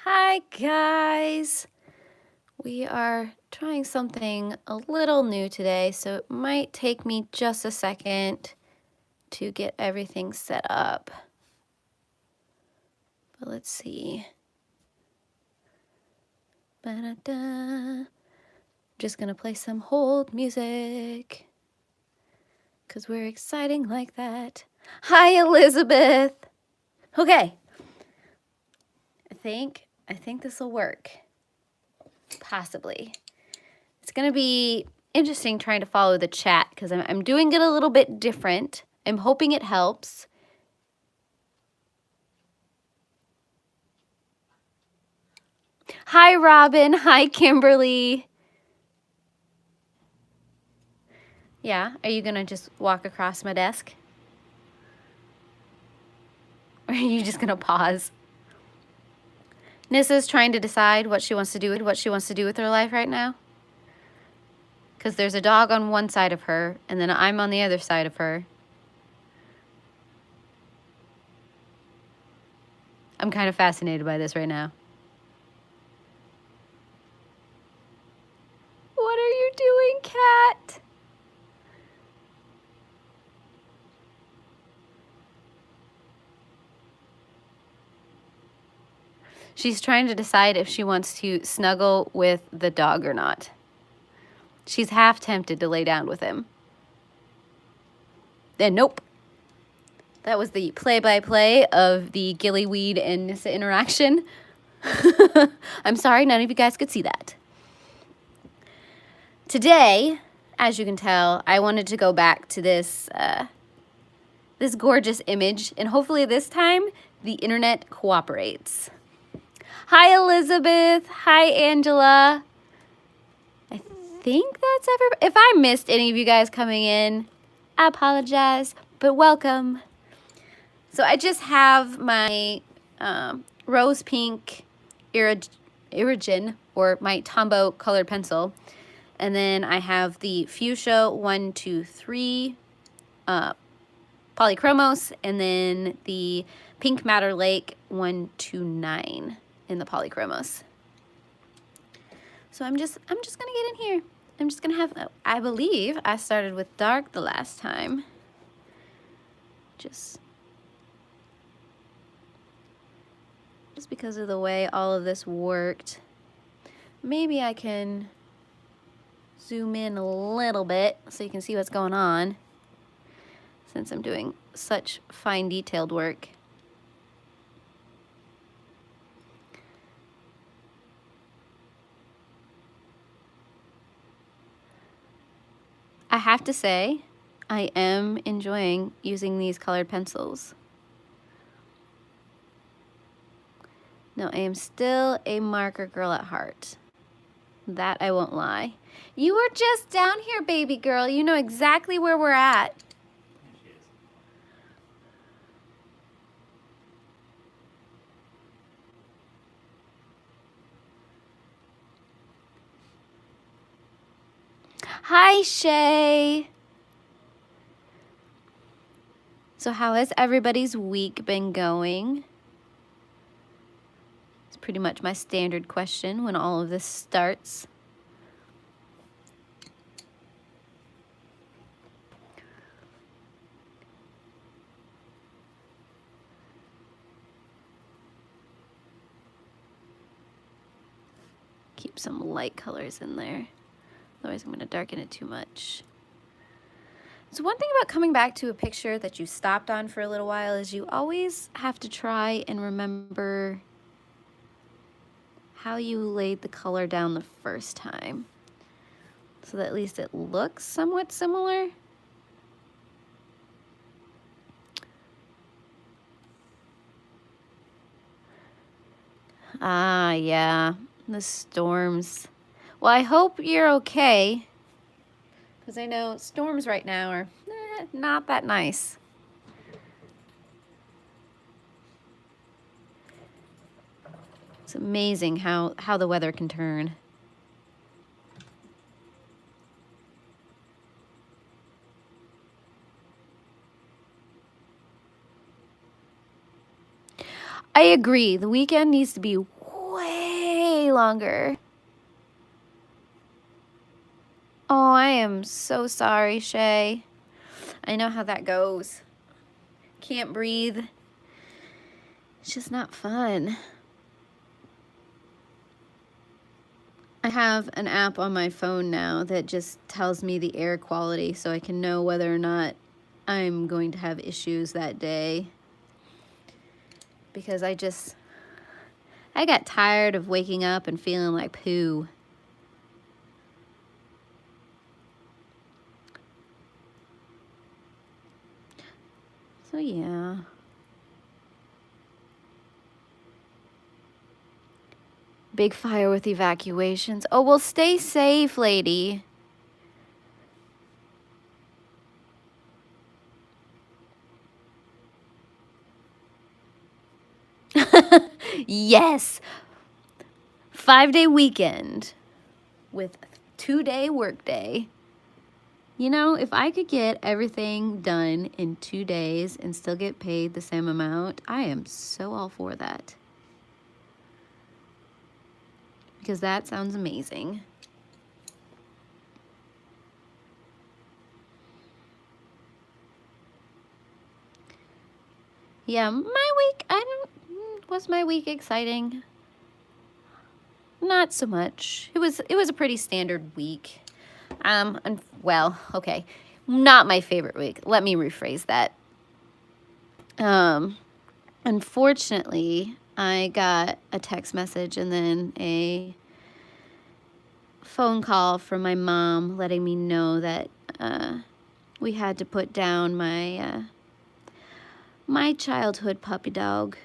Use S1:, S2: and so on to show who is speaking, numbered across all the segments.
S1: Hi guys! We are trying something a little new today, so it might take me just a second to get everything set up. But let's see. Ba-da-da. Just gonna play some hold music, because we're exciting like that. Hi Elizabeth! Okay. I think this will work. Possibly. It's going to be interesting trying to follow the chat because I'm doing it a little bit different. I'm hoping it helps. Hi, Robin. Hi, Kimberly. Yeah, are you going to just walk across my desk? Or are you just going to pause? Nissa's trying to decide what she wants to do with her life right now. Because there's a dog on one side of her, and then I'm on the other side of her. I'm kind of fascinated by this right now. What are you doing, cat? She's trying to decide if she wants to snuggle with the dog or not. She's half tempted to lay down with him. Then nope. That was the play-by-play of the Gillyweed and Nissa interaction. I'm sorry, none of you guys could see that. Today, as you can tell, I wanted to go back to this this gorgeous image, and hopefully this time the internet cooperates. Hi, Elizabeth. Hi, Angela. I think that's everybody. If I missed any of you guys coming in, I apologize, but welcome. So I just have my rose pink Irojiten, or my Tombow colored pencil. And then I have the Fuchsia 123 Polychromos, and then the Pink Madder Lake 129 in the Polychromos. So I'm just gonna get in here. I'm just gonna have, I believe I started with dark the last time. Just because of the way all of this worked. Maybe I can zoom in a little bit so you can see what's going on, since I'm doing such fine detailed work. I have to say, I am enjoying using these colored pencils. Now, I am still a marker girl at heart. That I won't lie. You were just down here, baby girl. You know exactly where we're at. Hi, Shay. So how has everybody's week been going? It's pretty much my standard question when all of this starts. Keep some light colors in there. Otherwise I'm going to darken it too much. So one thing about coming back to a picture that you stopped on for a little while is you always have to try and remember how you laid the color down the first time, so that at least it looks somewhat similar. Ah, yeah, the storms. Well, I hope you're okay, because I know storms right now are not that nice. It's amazing how the weather can turn. I agree. The weekend needs to be way longer. Oh, I am so sorry, Shay. I know how that goes. Can't breathe. It's just not fun. I have an app on my phone now that just tells me the air quality so I can know whether or not I'm going to have issues that day. Because I got tired of waking up and feeling like poo. So yeah. Big fire with evacuations. Oh, well, stay safe, lady. Yes. 5-day weekend with 2-day workday. You know, if I could get everything done in 2 days and still get paid the same amount, I am so all for that. Because that sounds amazing. Yeah, my week, was my week exciting? Not so much. It was a pretty standard week. Well, okay. Not my favorite week. Let me rephrase that. Unfortunately, I got a text message and then a phone call from my mom letting me know that we had to put down my my childhood puppy dog.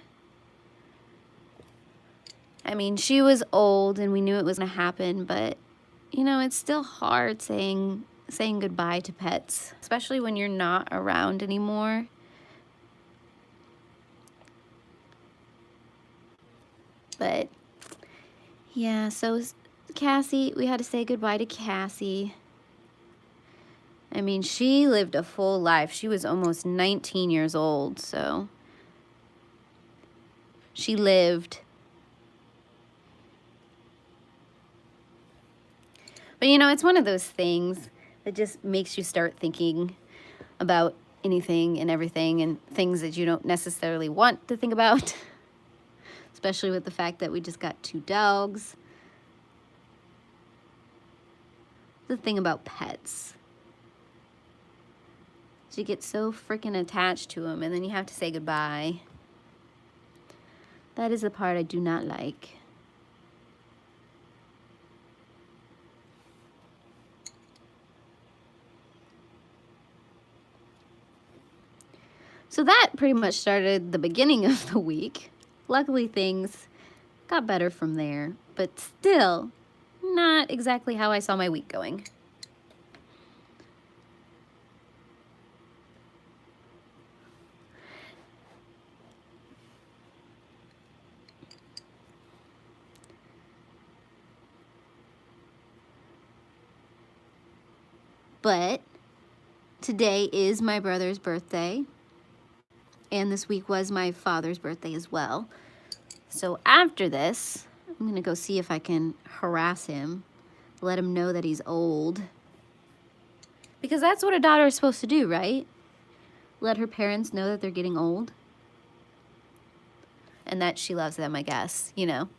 S1: I mean, she was old and we knew it was going to happen, but you know, it's still hard saying goodbye to pets, especially when you're not around anymore. But yeah, so Cassie, we had to say goodbye to Cassie. I mean, she lived a full life. She was almost 19 years old, so she lived. But you know, it's one of those things that just makes you start thinking about anything and everything and things that you don't necessarily want to think about. Especially with the fact that we just got 2 dogs. The thing about pets. You get so freaking attached to them and then you have to say goodbye. That is the part I do not like. So that pretty much started the beginning of the week. Luckily things got better from there, but still not exactly how I saw my week going. But today is my brother's birthday, and this week was my father's birthday as well. So after this, I'm gonna go see if I can harass him, let him know that he's old. Because that's what a daughter is supposed to do, right? Let her parents know that they're getting old. And that she loves them, I guess, you know.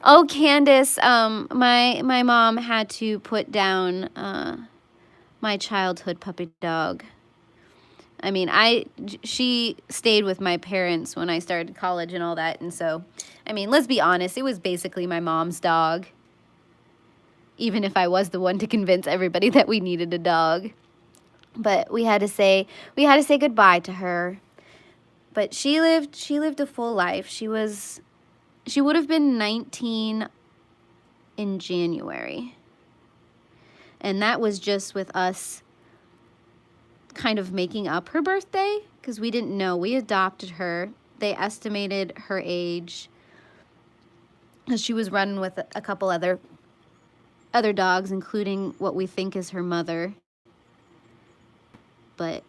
S1: Oh, Candace, my mom had to put down my childhood puppy dog. I mean, she stayed with my parents when I started college and all that, and so, I mean, let's be honest, it was basically my mom's dog. Even if I was the one to convince everybody that we needed a dog. But we had to say goodbye to her. But she lived a full life. She would have been 19 in January. And that was just with us kind of making up her birthday because we didn't know. We adopted her. They estimated her age because she was running with a couple other dogs, including what we think is her mother. But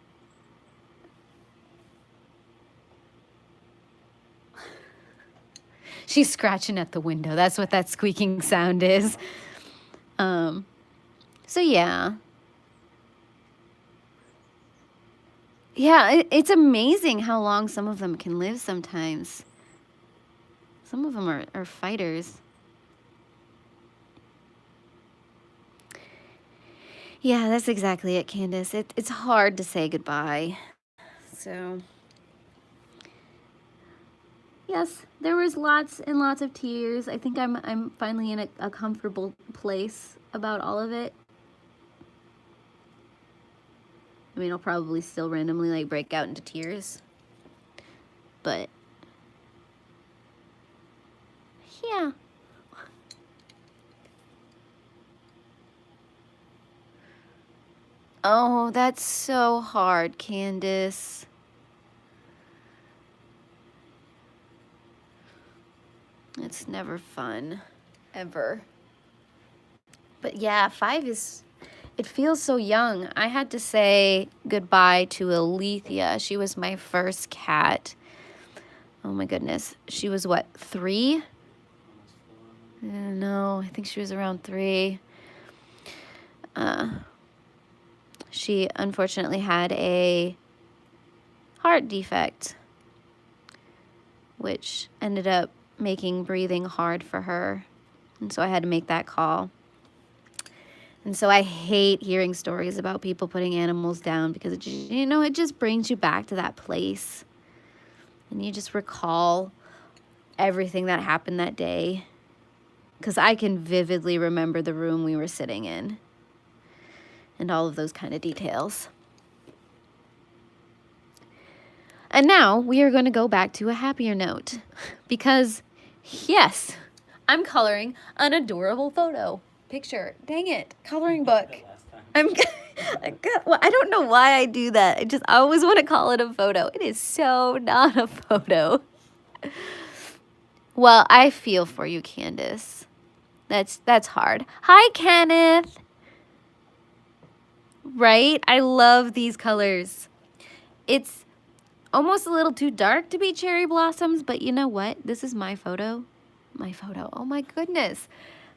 S1: She's scratching at the window. That's what that squeaking sound is. So yeah. Yeah, it's amazing how long some of them can live sometimes. Some of them are fighters. Yeah, that's exactly it, Candace. It's hard to say goodbye. So, yes, there was lots and lots of tears. I think I'm finally in a comfortable place about all of it. I mean, I'll probably still randomly like break out into tears. But yeah. Oh, that's so hard, Candace. It's never fun, ever. But yeah, 5 is, it feels so young. I had to say goodbye to Alethea. She was my first cat. Oh my goodness. She was what, 3? No, I think she was around 3. She unfortunately had a heart defect, which ended up making breathing hard for her. And so I had to make that call. And so I hate hearing stories about people putting animals down because, it just, you know, it just brings you back to that place. And you just recall everything that happened that day. Because I can vividly remember the room we were sitting in. And all of those kind of details. And now we are going to go back to a happier note. Because, yes, I'm coloring an adorable photo. Picture. Dang it. Coloring book. Well, I don't know why I do that. I always want to call it a photo. It is so not a photo. Well, I feel for you, Candace. That's hard. Hi, Kenneth. Right? I love these colors. It's almost a little too dark to be cherry blossoms, but you know what? This is my photo. My photo. Oh my goodness.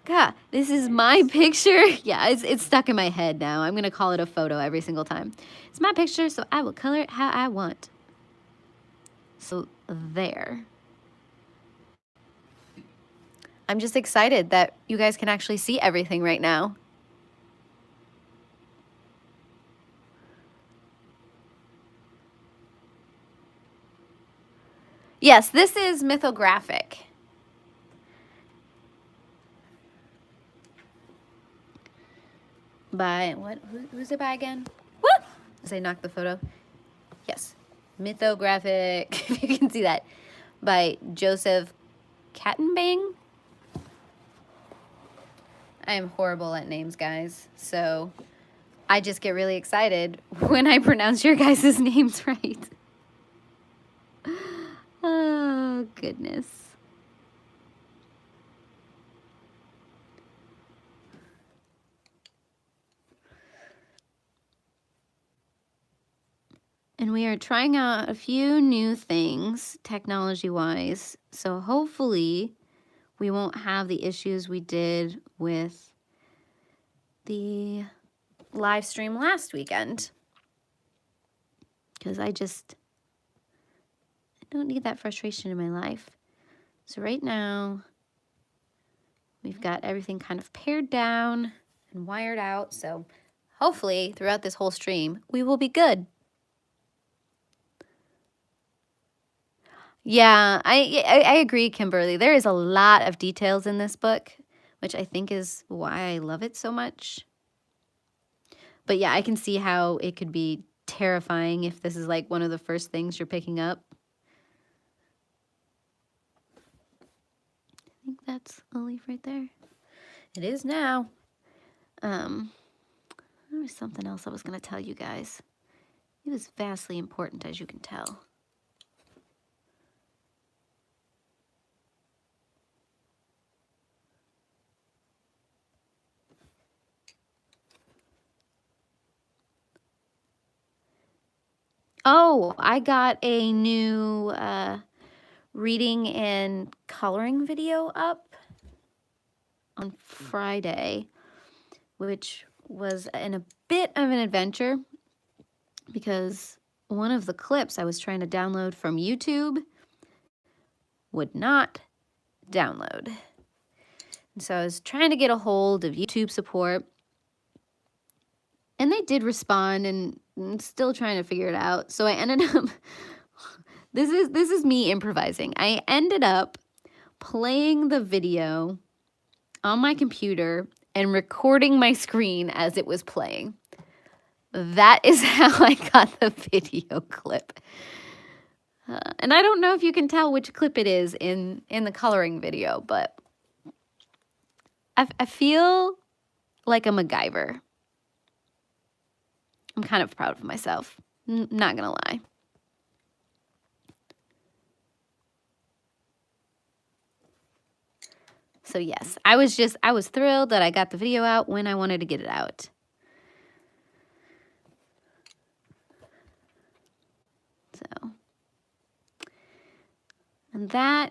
S1: God, this is my picture. Yeah, it's stuck in my head now. I'm going to call it a photo every single time. It's my picture, so I will color it how I want. So there. I'm just excited that you guys can actually see everything right now. Yes, this is Mythographic. By what? Who's it by again? What? As I knock the photo. Yes, Mythographic. If you can see that, by Joseph Kattenbang. I am horrible at names, guys. So I just get really excited when I pronounce your guys' names right. Oh, goodness. And we are trying out a few new things technology-wise. So hopefully we won't have the issues we did with the live stream last weekend. Because I don't need that frustration in my life. So right now, we've got everything kind of pared down and wired out. So hopefully throughout this whole stream, we will be good. Yeah, I agree, Kimberly. There is a lot of details in this book, which I think is why I love it so much. But yeah, I can see how it could be terrifying if this is like one of the first things you're picking up. I think that's a leaf right there. It is now. There was something else I was going to tell you guys. It was vastly important, as you can tell. Oh, I got a new reading and coloring video up on Friday, which was a bit of an adventure because one of the clips I was trying to download from YouTube would not download. And so I was trying to get a hold of YouTube support, and they did respond, and I'm still trying to figure it out. So I ended up, this is me improvising. I ended up playing the video on my computer and recording my screen as it was playing. That is how I got the video clip. And I don't know if you can tell which clip it is in the coloring video, but I feel like a MacGyver. I'm kind of proud of myself. Not gonna lie. So yes, I was thrilled that I got the video out when I wanted to get it out. So,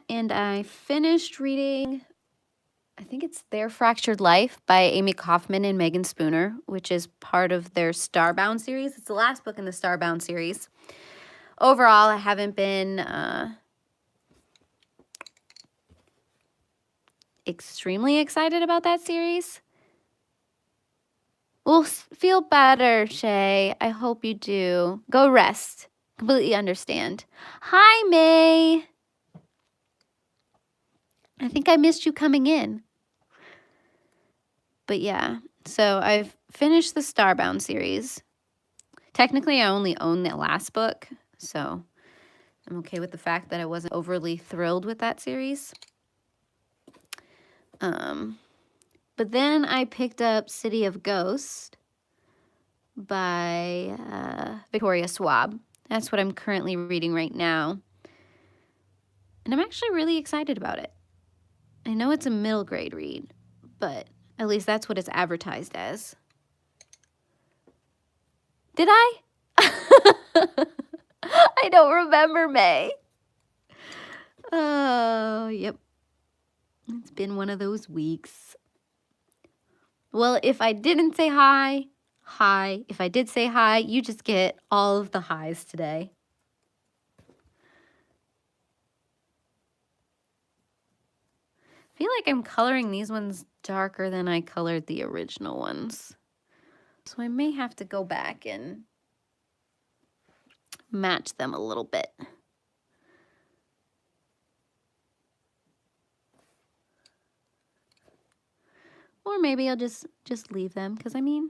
S1: and I finished reading, I think it's Their Fractured Life by Amy Kaufman and Megan Spooner, which is part of their Starbound series. It's the last book in the Starbound series. Overall, I haven't been extremely excited about that series. Well, feel better, Shay. I hope you do. Go rest. Completely understand. Hi, May. I think I missed you coming in. But yeah, so I've finished the Starbound series. Technically, I only own the last book, so I'm okay with the fact that I wasn't overly thrilled with that series. But then I picked up City of Ghosts by Victoria Schwab. That's what I'm currently reading right now. And I'm actually really excited about it. I know it's a middle grade read, but at least that's what it's advertised as. Did I? I don't remember, May. Oh, yep. It's been one of those weeks. Well, if I didn't say hi, hi. If I did say hi, you just get all of the highs today. I feel like I'm coloring these ones darker than I colored the original ones. So I may have to go back and match them a little bit. Or maybe I'll just leave them, because I mean,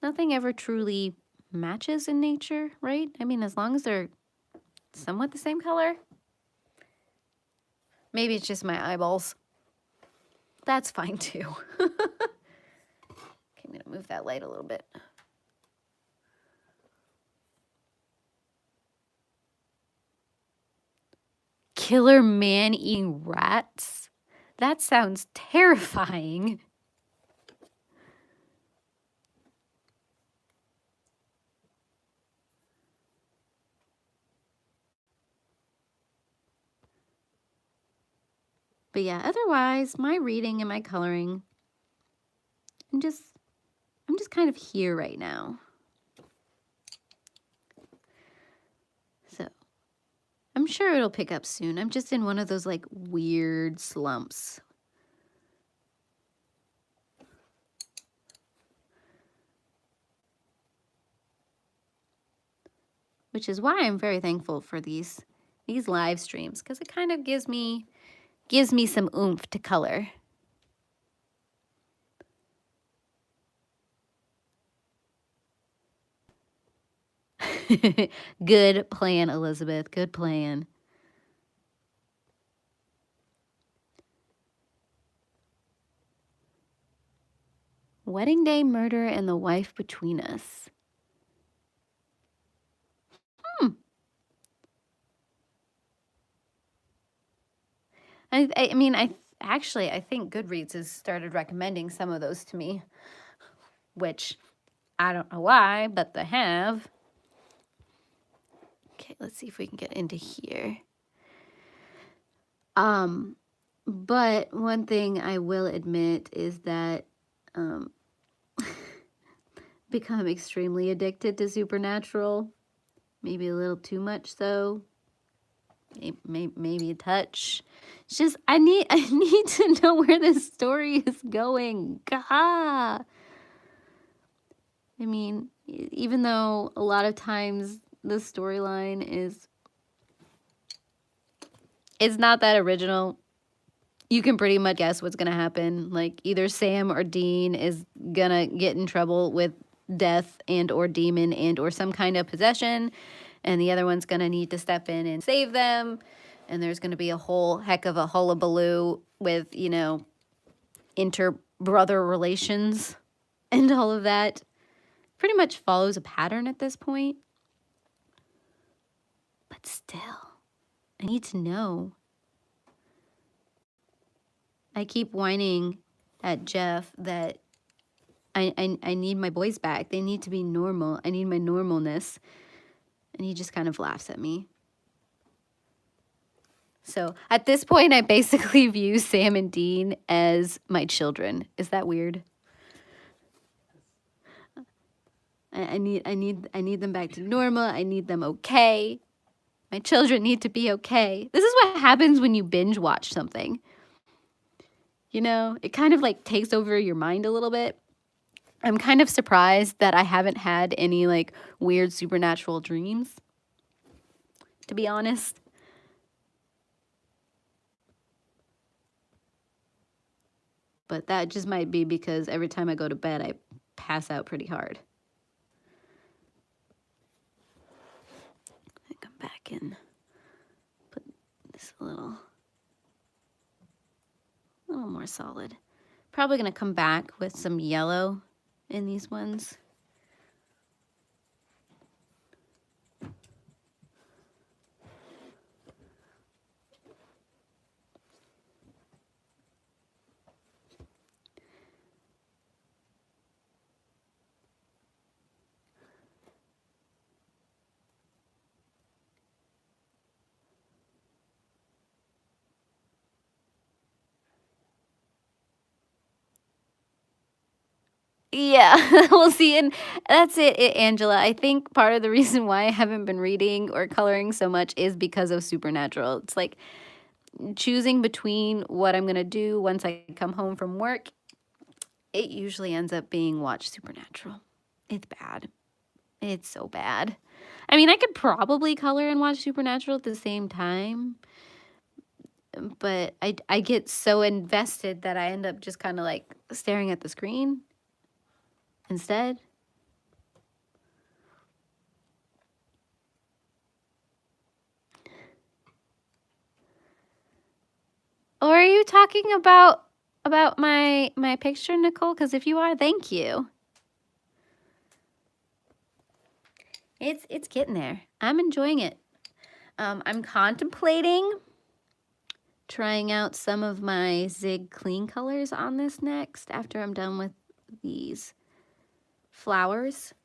S1: nothing ever truly matches in nature, right? I mean, as long as they're somewhat the same color. Maybe it's just my eyeballs. That's fine too. Okay, I'm gonna move that light a little bit. Killer man eating rats? That sounds terrifying. But yeah, otherwise, my reading and my coloring, I'm just kind of here right now. So, I'm sure it'll pick up soon. I'm just in one of those like weird slumps. Which is why I'm very thankful for these live streams, because it kind of gives me some oomph to color. Good plan, Elizabeth. Good plan. Wedding Day Murder and the Wife Between Us. I mean, I think Goodreads has started recommending some of those to me, which I don't know why, but they have. Okay, let's see if we can get into here. But one thing I will admit is that become extremely addicted to Supernatural. Maybe a little too much so. Maybe a touch. It's just I need to know where this story is going. Gah. I mean, even though a lot of times the storyline it's not that original, you can pretty much guess what's gonna happen. Like either Sam or Dean is gonna get in trouble with death and or demon and or some kind of possession, and the other one's gonna need to step in and save them, and there's gonna be a whole heck of a hullabaloo with, you know, inter-brother relations and all of that. Pretty much follows a pattern at this point. But still, I need to know. I keep whining at Jeff that I need my boys back. They need to be normal. I need my normalness. And he just kind of laughs at me. So at this point, I basically view Sam and Dean as my children. Is that weird? I need them back to normal. I need them okay. My children need to be okay. This is what happens when you binge watch something. You know, it kind of like takes over your mind a little bit. I'm kind of surprised that I haven't had any like weird supernatural dreams, to be honest. But that just might be because every time I go to bed, I pass out pretty hard. I come back and put this a little more solid. Probably gonna come back with some yellow in these ones. Yeah, we'll see. And that's it, Angela. I think part of the reason why I haven't been reading or coloring so much is because of Supernatural. It's like choosing between what I'm going to do once I come home from work. It usually ends up being watch Supernatural. It's bad. It's so bad. I mean, I could probably color and watch Supernatural at the same time, but I get so invested that I end up just kind of like staring at the screen instead. Or are you talking about my picture, Nicole? Because if you are, thank you. It's getting there. I'm enjoying it. I'm contemplating trying out some of my Zig Clean colors on this next after I'm done with these flowers,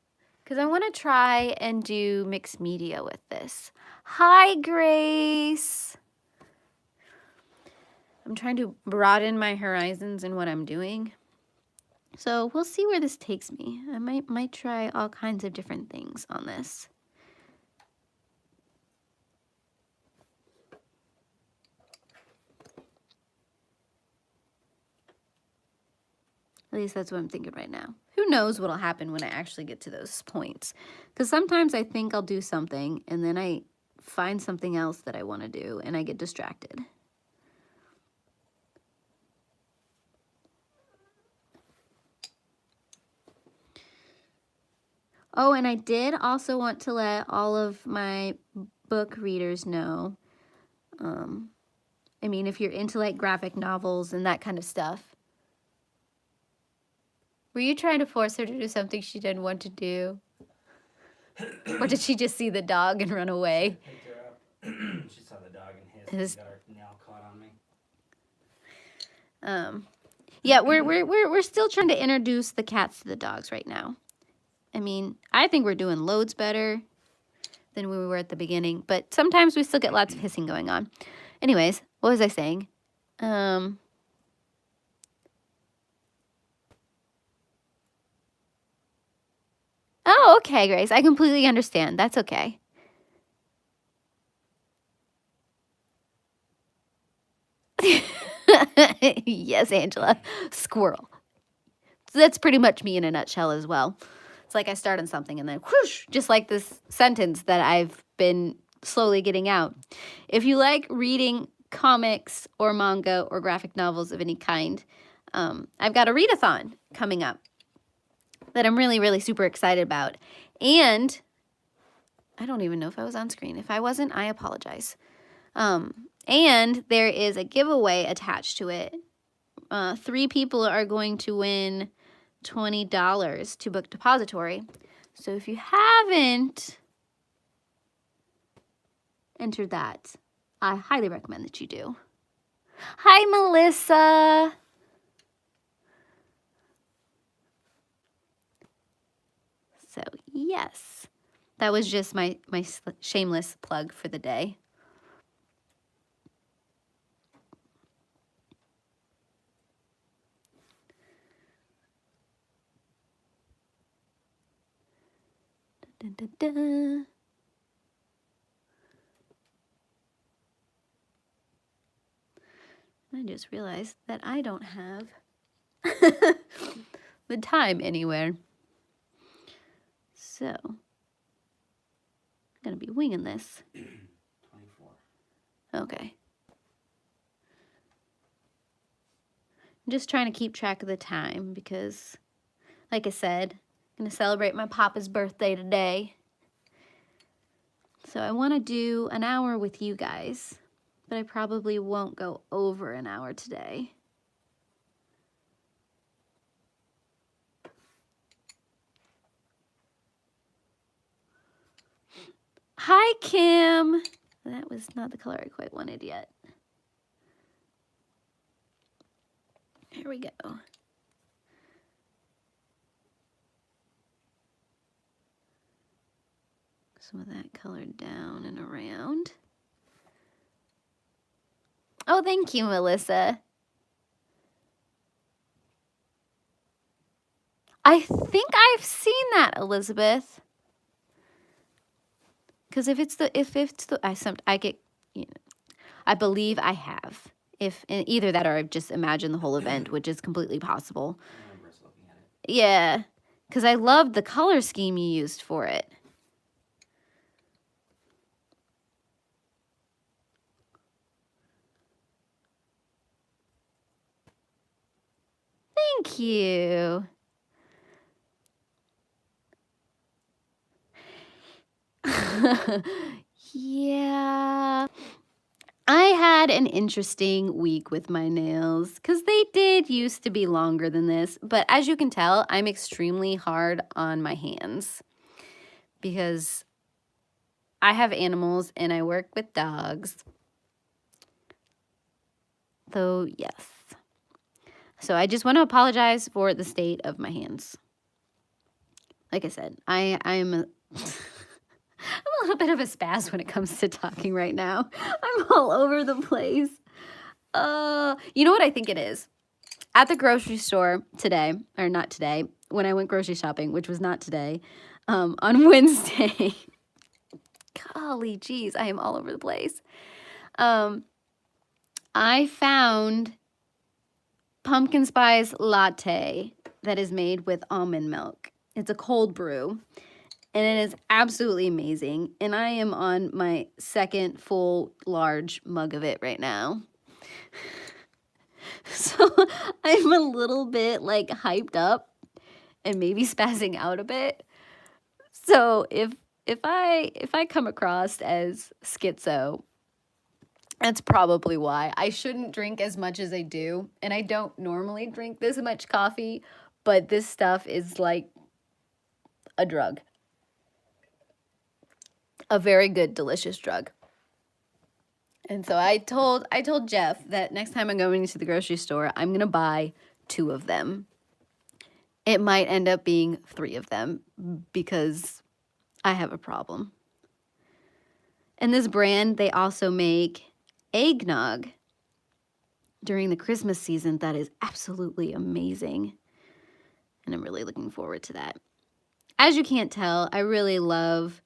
S1: because I want to try and do mixed media with this. Hi, Grace. I'm trying to broaden my horizons in what I'm doing. So we'll see where this takes me. I might try all kinds of different things on this. At least that's what I'm thinking right now. Who knows what'll happen when I actually get to those points? Because sometimes I think I'll do something and then I find something else that I want to do and I get distracted. Oh, and I did also want to let all of my book readers know. I mean, if you're into like graphic novels and that kind of stuff. Were you trying to force her to do something she didn't want to do? Or did she just see the dog and run away?
S2: Picked her up. She saw the dog and hissed and got her nail caught on me.
S1: Yeah, we're still trying to introduce the cats to the dogs right now. I mean, I think we're doing loads better than we were at the beginning, but sometimes we still get lots of hissing going on. Anyways, what was I saying? Oh, okay, Grace. I completely understand. That's okay. Yes, Angela. Squirrel. So that's pretty much me in a nutshell as well. It's like I start on something and then whoosh, just like this sentence that I've been slowly getting out. If you like reading comics or manga or graphic novels of any kind, I've got a readathon coming up that I'm really, really super excited about. And I don't even know if I was on screen. If I wasn't, I apologize. And there is a giveaway attached to it. 3 people are going to win $20 to Book Depository. So if you haven't entered that, I highly recommend that you do. Hi, Melissa. So yes, that was just my shameless plug for the day. Dun, dun, dun. I just realized that I don't have the time anywhere. So, I'm going to be winging this.
S2: 24.
S1: Okay. I'm just trying to keep track of the time because, like I said, I'm going to celebrate my papa's birthday today. So I want to do an hour with you guys, but I probably won't go over an hour today. Hi, Kim. That was not the color I quite wanted yet. Here we go. Some of that color down and around. Oh, thank you, Melissa. I think I've seen that, Elizabeth. Because if it's the I get, you know, I believe I have. If either that or I've just imagined the whole event, which is completely possible.
S2: I remember us looking at it.
S1: Yeah, because I loved the color scheme you used for it. Thank you. Yeah. I had an interesting week with my nails because they did used to be longer than this. But as you can tell, I'm extremely hard on my hands because I have animals and I work with dogs. So, yes. So I just want to apologize for the state of my hands. Like I said, I'm a little bit of a spaz when it comes to talking right now. I'm all over the place. You know what I think it is? At the grocery store today, or not today, when I went grocery shopping, which was not today, on Wednesday. Golly geez, I am all over the place. I found pumpkin spice latte that is made with almond milk. It's a cold brew, and it is absolutely amazing. And I am on my second full large mug of it right now. So I'm a little bit like hyped up and maybe spazzing out a bit. So if I come across as schizo, that's probably why. I shouldn't drink as much as I do, and I don't normally drink this much coffee, but this stuff is like a drug. A very good, delicious drug. And so I told Jeff that next time I'm going to the grocery store, I'm going to buy 2 of them. It might end up being 3 of them because I have a problem. And this brand, they also make eggnog during the Christmas season that is absolutely amazing. And I'm really looking forward to that. As you can't tell, I really love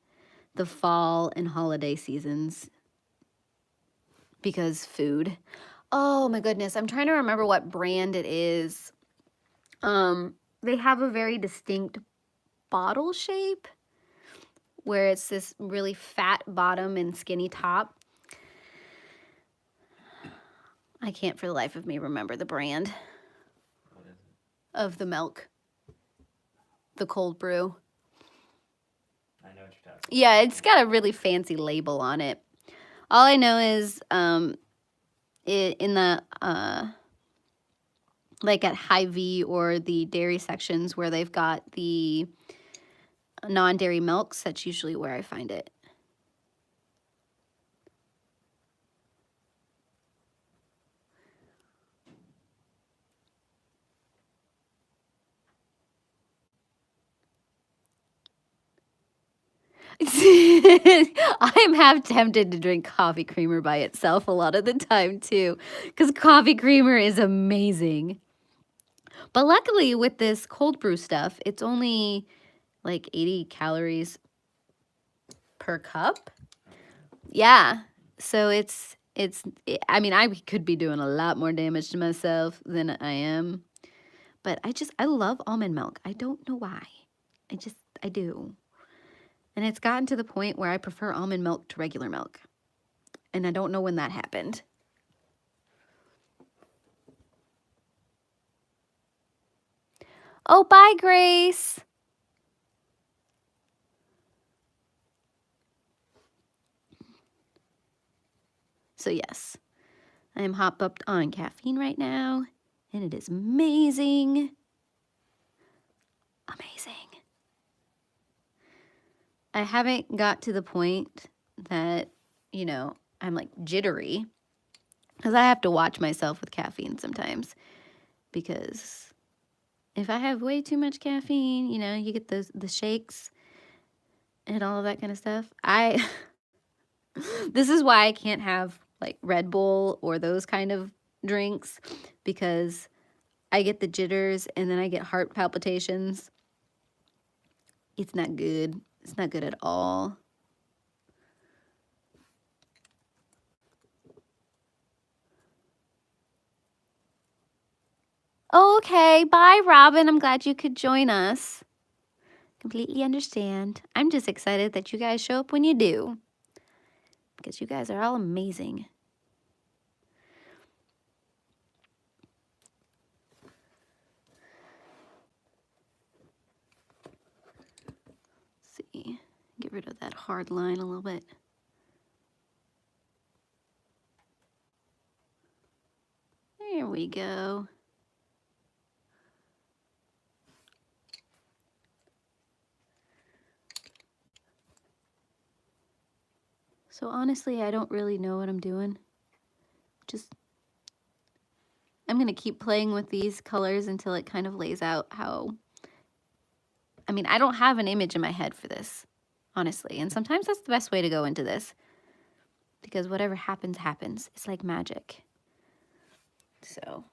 S1: the fall and holiday seasons because food. Oh my goodness, I'm trying to remember what brand it is. They have a very distinct bottle shape where it's this really fat bottom and skinny top. I can't for the life of me remember the brand of the milk. The cold brew.
S2: I know what you're talking about.
S1: Yeah, it's got a really fancy label on it. All I know is in the like at Hy-Vee or the dairy sections where they've got the non-dairy milks, that's usually where I find it. I'm half tempted to drink coffee creamer by itself a lot of the time too, because coffee creamer is amazing. But luckily with this cold brew stuff, it's only like 80 calories per cup. Yeah, so I mean, I could be doing a lot more damage to myself than I am, but I love almond milk. I don't know why. I do. And it's gotten to the point where I prefer almond milk to regular milk. And I don't know when that happened. Oh, bye, Grace. So yes, I am hopped on caffeine right now, and it is amazing. Amazing. I haven't got to the point that, you know, I'm like jittery, because I have to watch myself with caffeine sometimes, because if I have way too much caffeine, you know, you get the shakes and all of that kind of stuff. This is why I can't have like Red Bull or those kind of drinks, because I get the jitters and then I get heart palpitations. It's not good. It's not good at all. Okay, bye, Robin. I'm glad you could join us. Completely understand. I'm just excited that you guys show up when you do, because you guys are all amazing. Let's see, get rid of that hard line a little bit. There we go. So honestly, I don't really know what I'm doing. I'm gonna keep playing with these colors until it kind of lays out how, I mean, I don't have an image in my head for this, honestly. And sometimes that's the best way to go into this, because whatever happens, happens. It's like magic. So.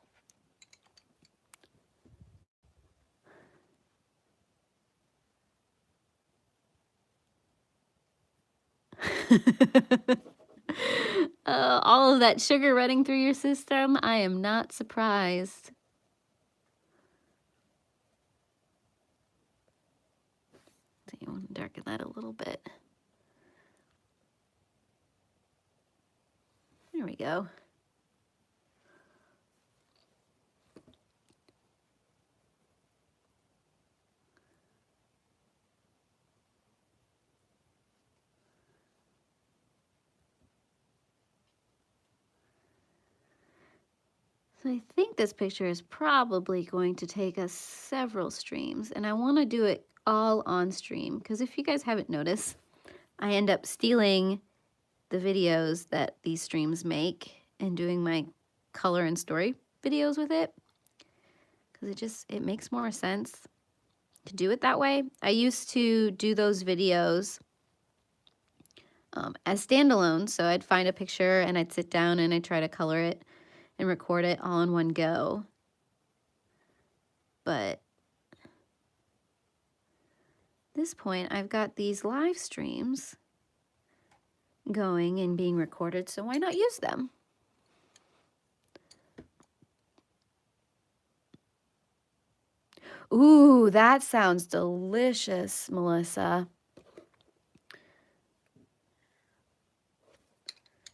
S1: All of that sugar running through your system, I am not surprised. So you want to darken that a little bit. There we go. So I think this picture is probably going to take us several streams, and I want to do it all on stream, because if you guys haven't noticed, I end up stealing the videos that these streams make and doing my color and story videos with it, because it makes more sense to do it that way. I used to do those videos as standalone. So I'd find a picture and I'd sit down and I'd try to color it and record it all in one go. But at this point, I've got these live streams going and being recorded, so why not use them? Ooh, that sounds delicious, Melissa.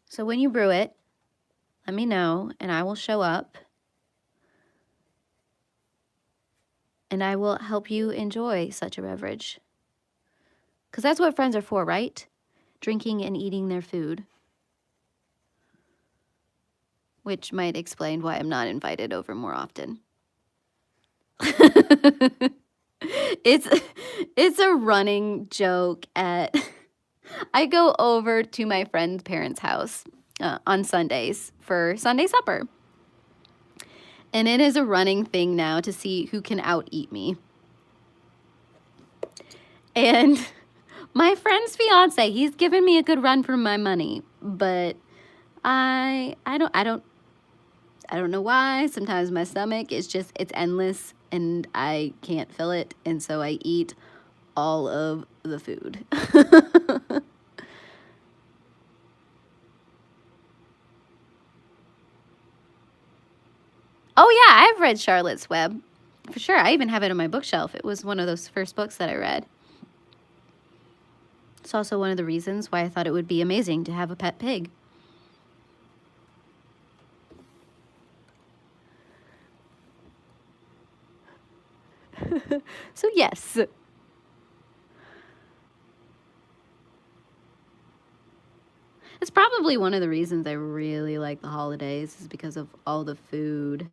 S1: So when you brew it, let me know and I will show up and I will help you enjoy such a beverage. Because that's what friends are for, right? Drinking and eating their food. Which might explain why I'm not invited over more often. It's a running joke at I go over to my friend's parents' house on Sundays for Sunday supper. And it is a running thing now to see who can out-eat me. And my friend's fiance, he's given me a good run for my money, but I don't know why. Sometimes my stomach is just, it's endless and I can't fill it, and so I eat all of the food. Oh yeah, I've read Charlotte's Web. For sure, I even have it on my bookshelf. It was one of those first books that I read. It's also one of the reasons why I thought it would be amazing to have a pet pig. So yes. It's probably one of the reasons I really like the holidays is because of all the food.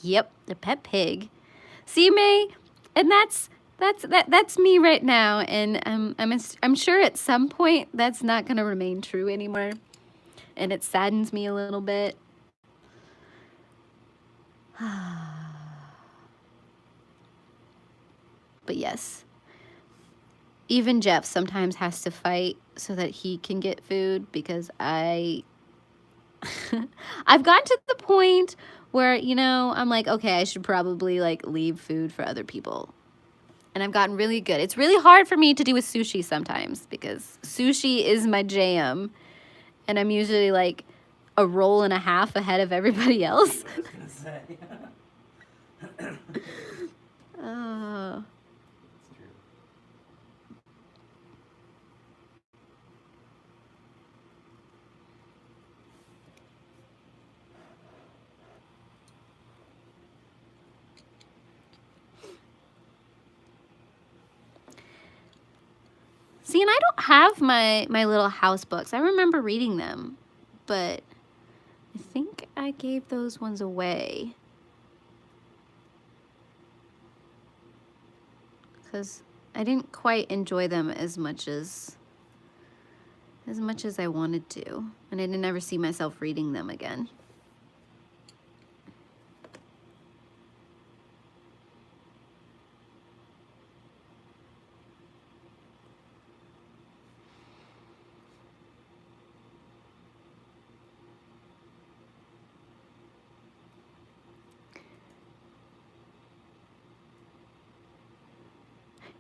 S1: Yep, the pet pig. See, May, and that's me right now, and I'm sure at some point that's not going to remain true anymore, and it saddens me a little bit. But yes, even Jeff sometimes has to fight so that he can get food because I've gotten to the point where, you know, I'm like, okay, I should probably like leave food for other people. And I've gotten really good. It's really hard for me to do with sushi sometimes because sushi is my jam. And I'm usually like a roll and a half ahead of everybody else.
S2: I was gonna say.
S1: Oh.
S2: It's true.
S1: See, and I don't have my little house books. I remember reading them, but I think I gave those ones away. Because I didn't quite enjoy them as much as I wanted to. And I didn't ever see myself reading them again.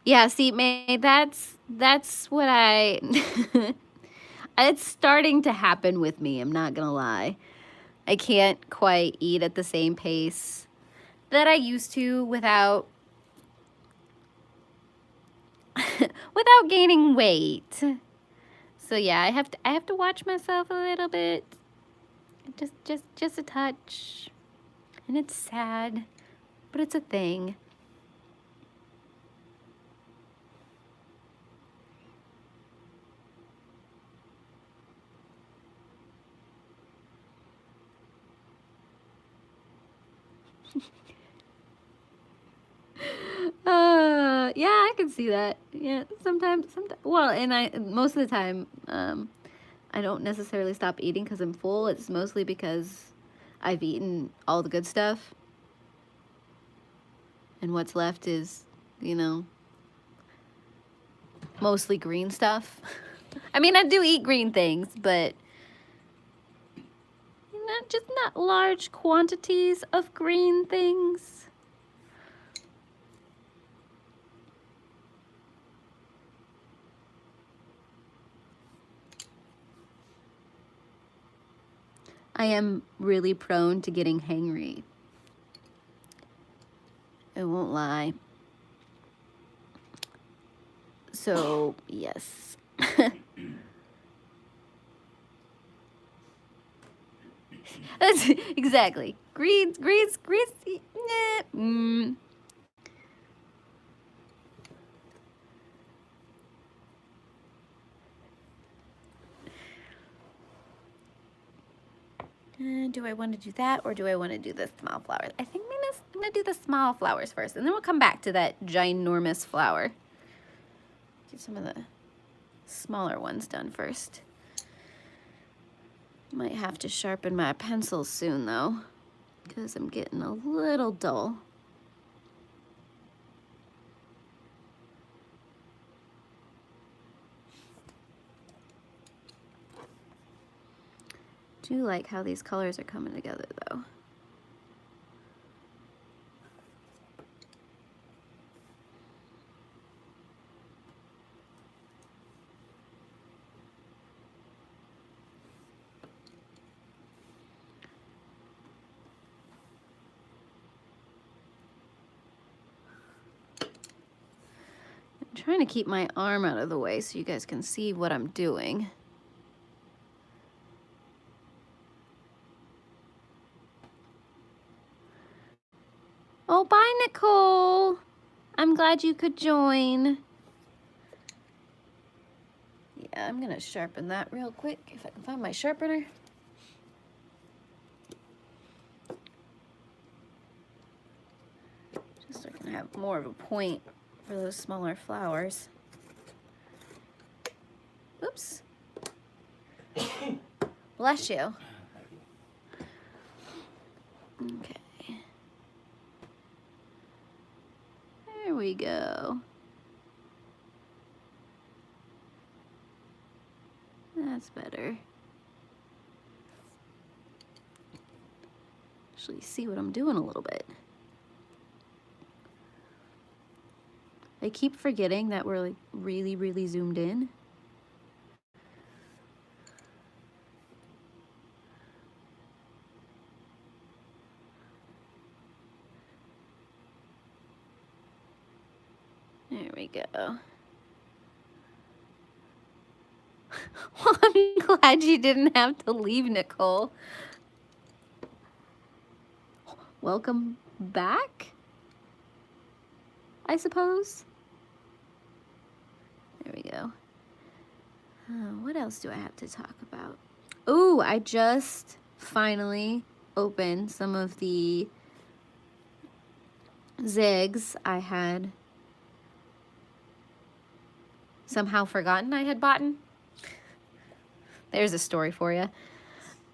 S1: Yeah, see, May, that's what I it's starting to happen with me, I'm not gonna lie. I can't quite eat at the same pace that I used to without without gaining weight. So yeah, I have to watch myself a little bit. Just a touch. And it's sad, but it's a thing. Yeah, I can see that. Yeah, sometimes, well, and most of the time, I don't necessarily stop eating because I'm full. It's mostly because I've eaten all the good stuff. And what's left is, you know, mostly green stuff. I mean, I do eat green things, but not large quantities of green things. I am really prone to getting hangry. I won't lie. So, yes. That's exactly. Greens. Nah. Do I want to do that or do I want to do the small flowers? I think I'm going to do the small flowers first, and then we'll come back to that ginormous flower. Get some of the smaller ones done first. Might have to sharpen my pencils soon though, because I'm getting a little dull. Do like how these colors are coming together though. I'm trying to keep my arm out of the way so you guys can see what I'm doing. Oh, bye, Nicole. I'm glad you could join. Yeah, I'm gonna sharpen that real quick if I can find my sharpener. Just so I can have more of a point for those smaller flowers. Oops. Bless you. Okay. There we go. That's better. Actually see what I'm doing a little bit. I keep forgetting that we're like really, really zoomed in. There we go. Well, I'm glad you didn't have to leave, Nicole. Welcome back, I suppose. There we go. What else do I have to talk about? Oh, I just finally opened some of the zigs I had somehow forgotten I had bought. There's a story for you.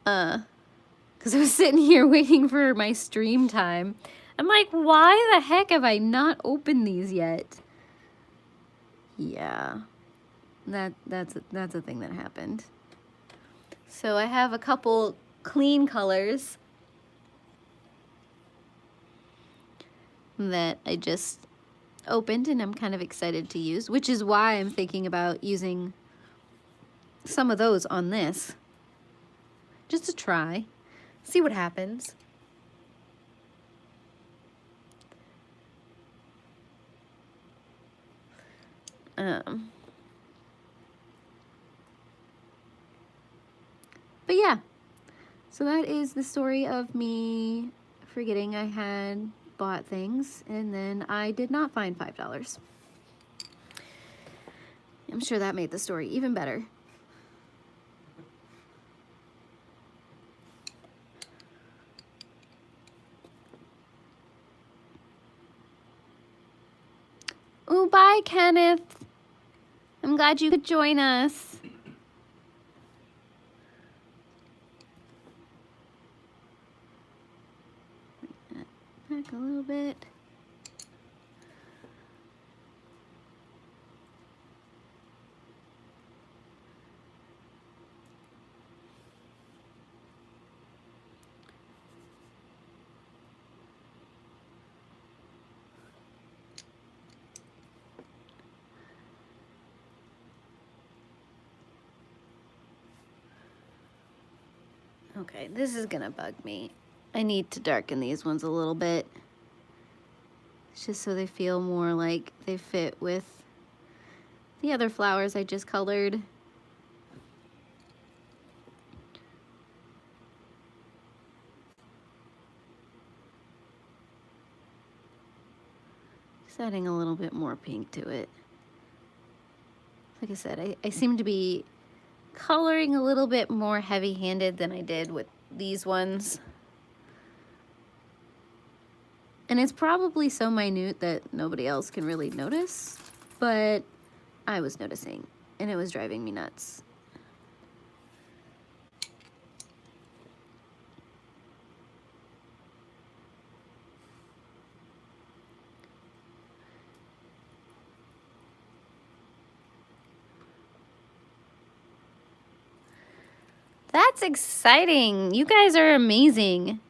S1: Because I was sitting here waiting for my stream time. I'm like, why the heck have I not opened these yet? Yeah, that's a thing that happened. So I have a couple clean colors that I just opened and I'm kind of excited to use, which is why I'm thinking about using some of those on this. Just to try, see what happens. But yeah, so that is the story of me forgetting I had bought things and then I did not find $5. I'm sure that made the story even better. Oh, Kenneth. I'm glad you could join us. Back a little bit. Okay, this is gonna bug me. I need to darken these ones a little bit. Just so they feel more like they fit with the other flowers I just colored. Just adding a little bit more pink to it. Like I said, I seem to be coloring a little bit more heavy-handed than I did with these ones. And it's probably so minute that nobody else can really notice, but I was noticing, and it was driving me nuts. That's exciting. You guys are amazing.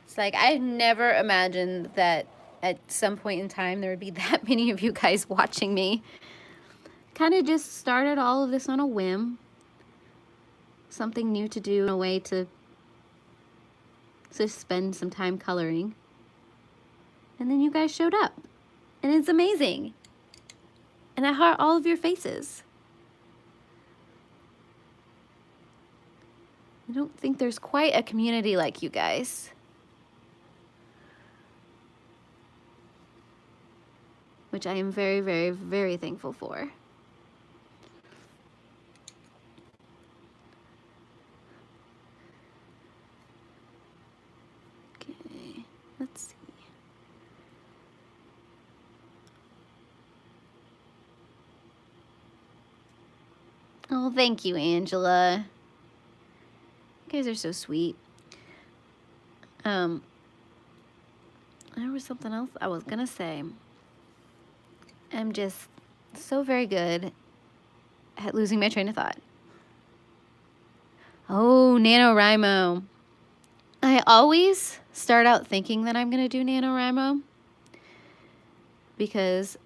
S1: It's like I never imagined that at some point in time there would be that many of you guys watching me. Kind of just started all of this on a whim. Something new to do, a way to spend some time coloring. And then you guys showed up. And it's amazing. And I heart all of your faces. I don't think there's quite a community like you guys. Which I am very, very, very thankful for. Okay, let's see. Oh, thank you, Angela. You guys are so sweet. There was something else I was gonna say. I'm just so very good at losing my train of thought. Oh, NaNoWriMo. I always start out thinking that I'm gonna do NaNoWriMo because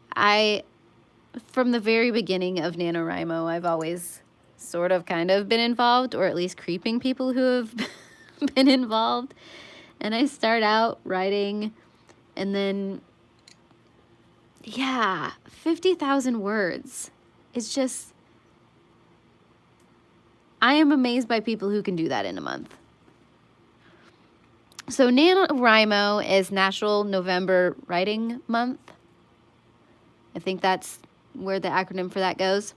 S1: from the very beginning of NaNoWriMo, I've always sort of kind of been involved, or at least creeping people who have been involved. And I start out writing, and then, yeah, 50,000 words. It's just, I am amazed by people who can do that in a month. So NaNoWriMo is National November Writing Month. I think that's where the acronym for that goes.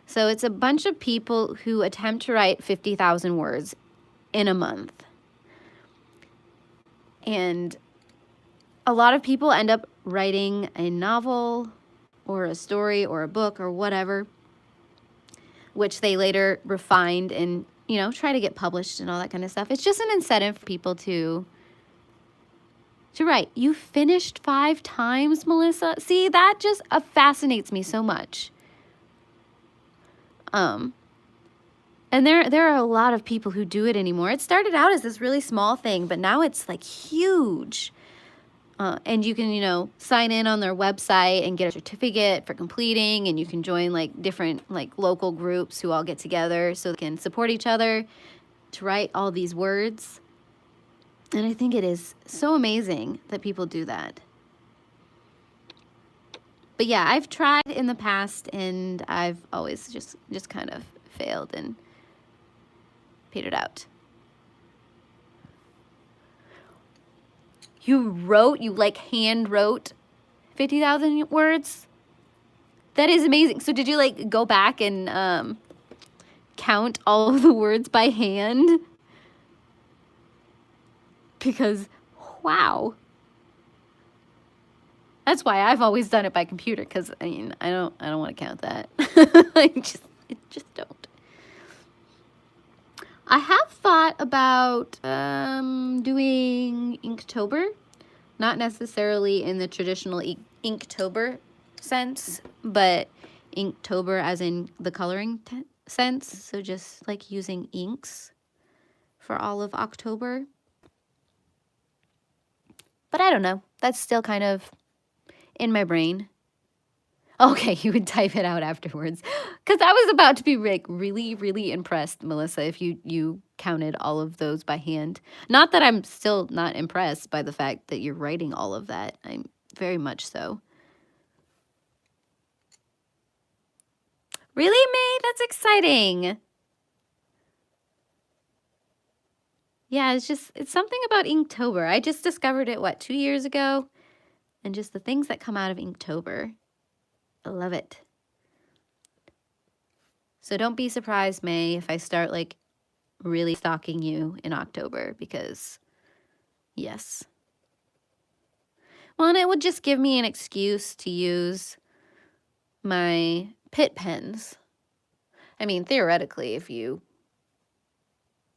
S1: So it's a bunch of people who attempt to write 50,000 words in a month. And a lot of people end up writing a novel or a story or a book or whatever, which they later refined and, you know, try to get published and all that kind of stuff. It's just an incentive for people to write. You finished 5 times, Melissa? See, that just fascinates me so much. And there are a lot of people who do it anymore. It started out as this really small thing, but now it's like huge. And you can, you know, sign in on their website and get a certificate for completing, and you can join like different like local groups who all get together so they can support each other to write all these words. And I think it is so amazing that people do that. But yeah, I've tried in the past, and I've always just kind of failed and petered out. You like hand wrote 50,000 words? That is amazing. So did you like go back and count all of the words by hand? Because, wow. That's why I've always done it by computer, because I mean, I don't want to count that. I just don't. I have thought about doing Inktober, not necessarily in the traditional Inktober sense, but Inktober as in the coloring sense. So just like using inks for all of October. But I don't know. That's still kind of in my brain. Okay, you would type it out afterwards. Because I was about to be like really, really impressed, Melissa, if you counted all of those by hand. Not that I'm still not impressed by the fact that you're writing all of that. I'm very much so. Really, May? That's exciting. Yeah, it's something about Inktober. I just discovered it, what, 2 years ago? And just the things that come out of Inktober. I love it. So don't be surprised, May, if I start like really stalking you in October, because yes. Well, and it would just give me an excuse to use my Pitt pens. I mean, theoretically, if you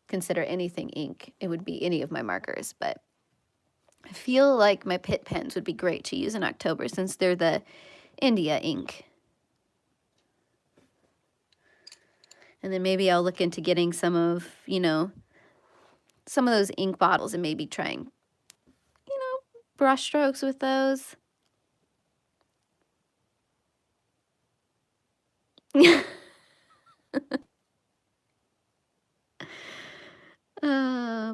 S1: consider anything ink, it would be any of my markers, but I feel like my Pitt pens would be great to use in October since they're the India ink. And then maybe I'll look into getting some of, you know, some of those ink bottles and maybe trying, you know, brush strokes with those.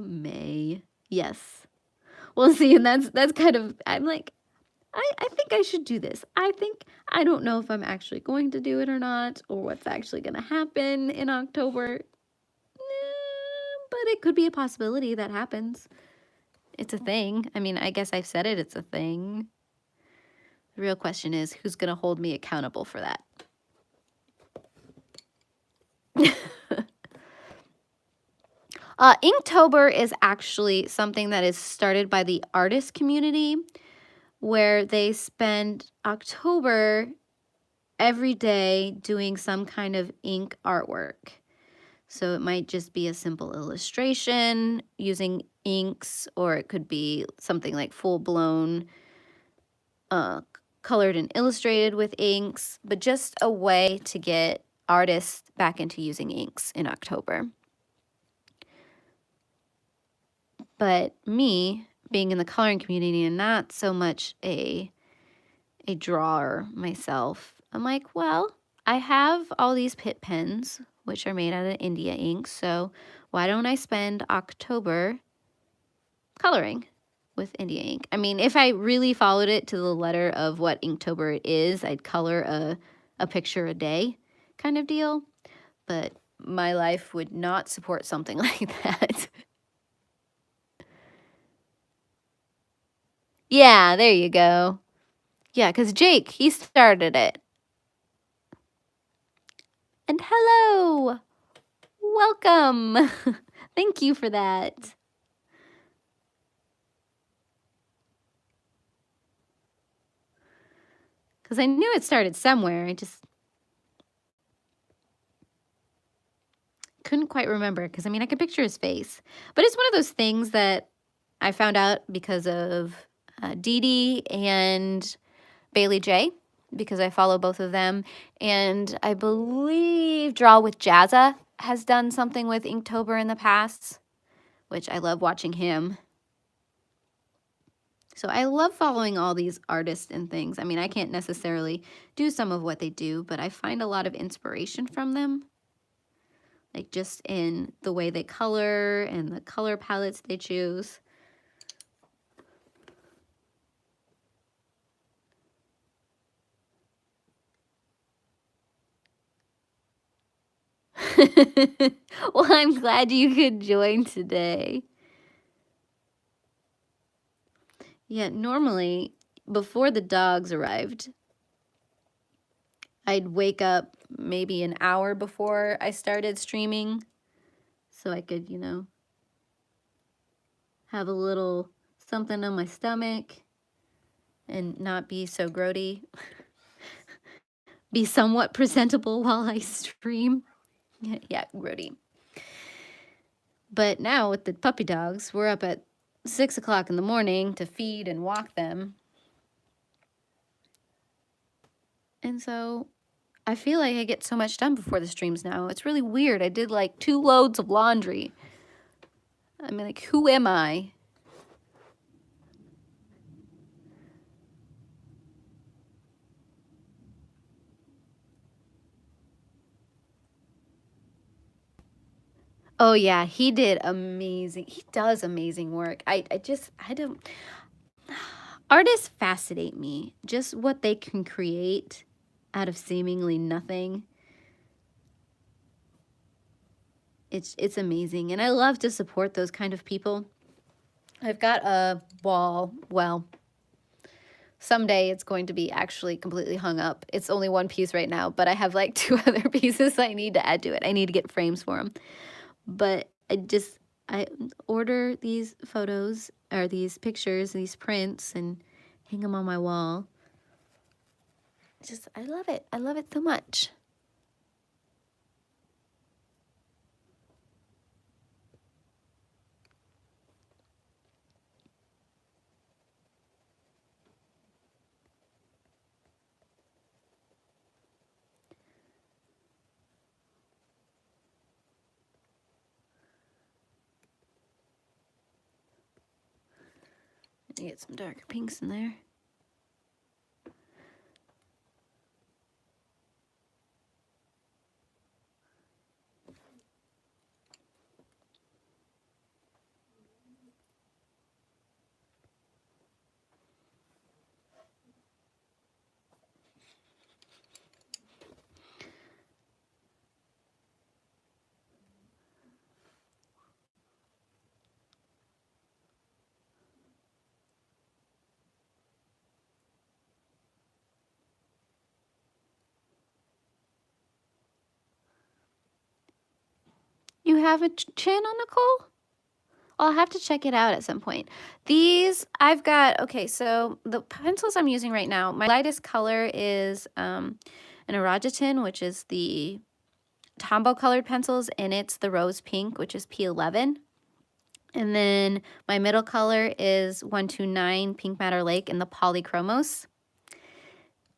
S1: May. Yes. Well, see, and that's kind of, I'm like, I think I should do this. I don't know if I'm actually going to do it or not, or what's actually going to happen in October. But it could be a possibility that happens. It's a thing. I mean, I guess I've said it, it's a thing. The real question is, who's going to hold me accountable for that? Inktober is actually something that is started by the artist community, where they spend October every day doing some kind of ink artwork. So it might just be a simple illustration using inks, or it could be something like full-blown colored and illustrated with inks, but just a way to get artists back into using inks in October. But me, being in the coloring community and not so much a drawer myself, I'm like, well, I have all these Pitt pens, which are made out of India ink, so why don't I spend October coloring with India ink? I mean, if I really followed it to the letter of what Inktober is, I'd color a picture a day kind of deal, but my life would not support something like that. Yeah, there you go. Yeah, because Jake, he started it. And hello! Welcome! Thank you for that. Because I knew it started somewhere. I just couldn't quite remember. Because, I mean, I could picture his face. But it's one of those things that I found out because of Dee Dee and Bailey J, because I follow both of them. And I believe Draw with Jazza has done something with Inktober in the past, which I love watching him. So I love following all these artists and things. I mean, I can't necessarily do some of what they do, but I find a lot of inspiration from them. Like just in the way they color and the color palettes they choose. Well, I'm glad you could join today. Yeah, normally, before the dogs arrived, I'd wake up maybe an hour before I started streaming so I could, you know, have a little something on my stomach and not be so grody. Be somewhat presentable while I stream. Yeah, grody. But now with the puppy dogs, we're up at 6 o'clock in the morning to feed and walk them. And so I feel like I get so much done before the streams now. It's really weird. I did like 2 loads of laundry. I mean, like, who am I? Oh yeah, he did amazing. He does amazing work. I don't, artists fascinate me. Just what they can create out of seemingly nothing. It's amazing, and I love to support those kind of people. I've got a wall, well, someday it's going to be actually completely hung up. It's only one piece right now, but I have like 2 other pieces I need to add to it. I need to get frames for them. But I order these photos or these pictures, these prints, and hang them on my wall. I love it. I love it so much. Get some darker pinks in there. You have a channel, Nicole? I'll have to check it out at some point. These, I've got, okay, so the pencils I'm using right now, my lightest color is an Irojiten, which is the Tombow colored pencils, and it's the rose pink, which is P11. And then my middle color is 129 Pink Matter Lake in the Polychromos.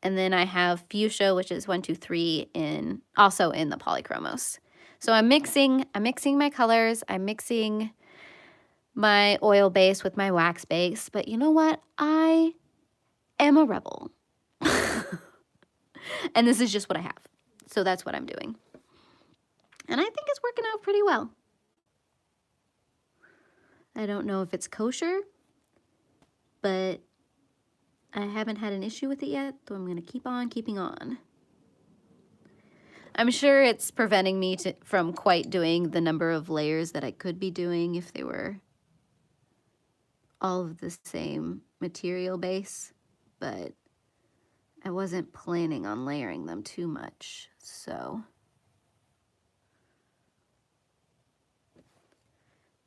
S1: And then I have fuchsia, which is 123 also in the Polychromos. So I'm mixing my colors. I'm mixing my oil base with my wax base. But you know what? I am a rebel. And this is just what I have. So that's what I'm doing. And I think it's working out pretty well. I don't know if it's kosher, but I haven't had an issue with it yet, so I'm going to keep on keeping on. I'm sure it's preventing me from quite doing the number of layers that I could be doing if they were all of the same material base, but I wasn't planning on layering them too much, so.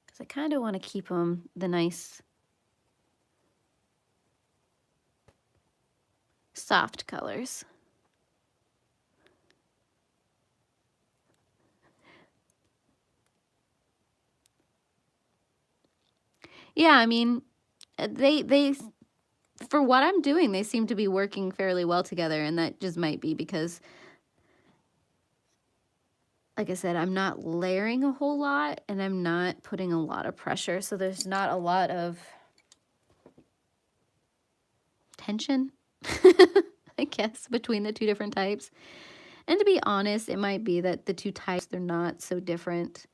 S1: Because I kind of want to keep them the nice soft colors. Yeah, I mean, they for what I'm doing, they seem to be working fairly well together, and that just might be because, like I said, I'm not layering a whole lot, and I'm not putting a lot of pressure, so there's not a lot of tension, I guess, between the 2 different types. And to be honest, it might be that the 2 types, they're not so different.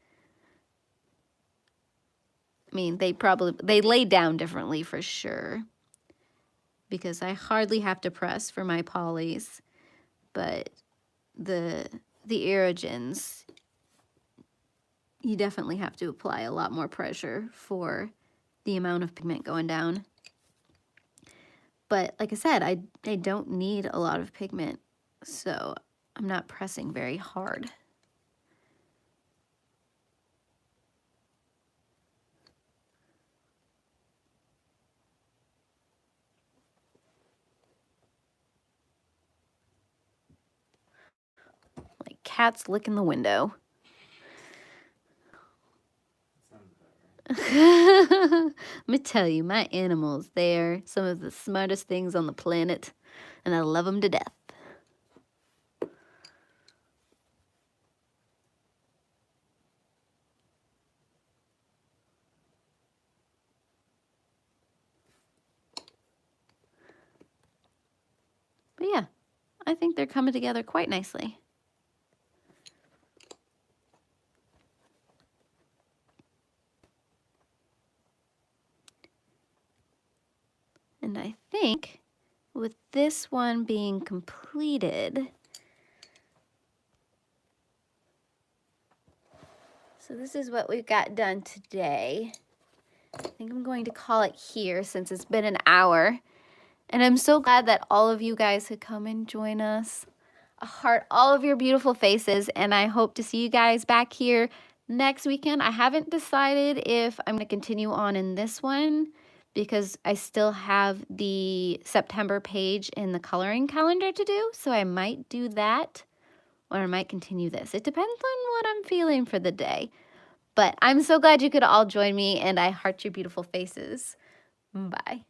S1: I mean, they lay down differently for sure, because I hardly have to press for my polys, but the Irojitens, you definitely have to apply a lot more pressure for the amount of pigment going down. But like I said, I don't need a lot of pigment, so I'm not pressing very hard. cat's licking the window.
S2: Sounds about right.
S1: Let me tell you, my animals, they're some of the smartest things on the planet, and I love them to death. But yeah, I think they're coming together quite nicely. And I think with this one being completed, so this is what we've got done today. I think I'm going to call it here since it's been an hour. And I'm so glad that all of you guys could come and join us. I heart all of your beautiful faces, and I hope to see you guys back here next weekend. I haven't decided if I'm going to continue on in this one because I still have the September page in the coloring calendar to do, so I might do that or I might continue this. It depends on what I'm feeling for the day. But I'm so glad you could all join me, and I heart your beautiful faces. Bye.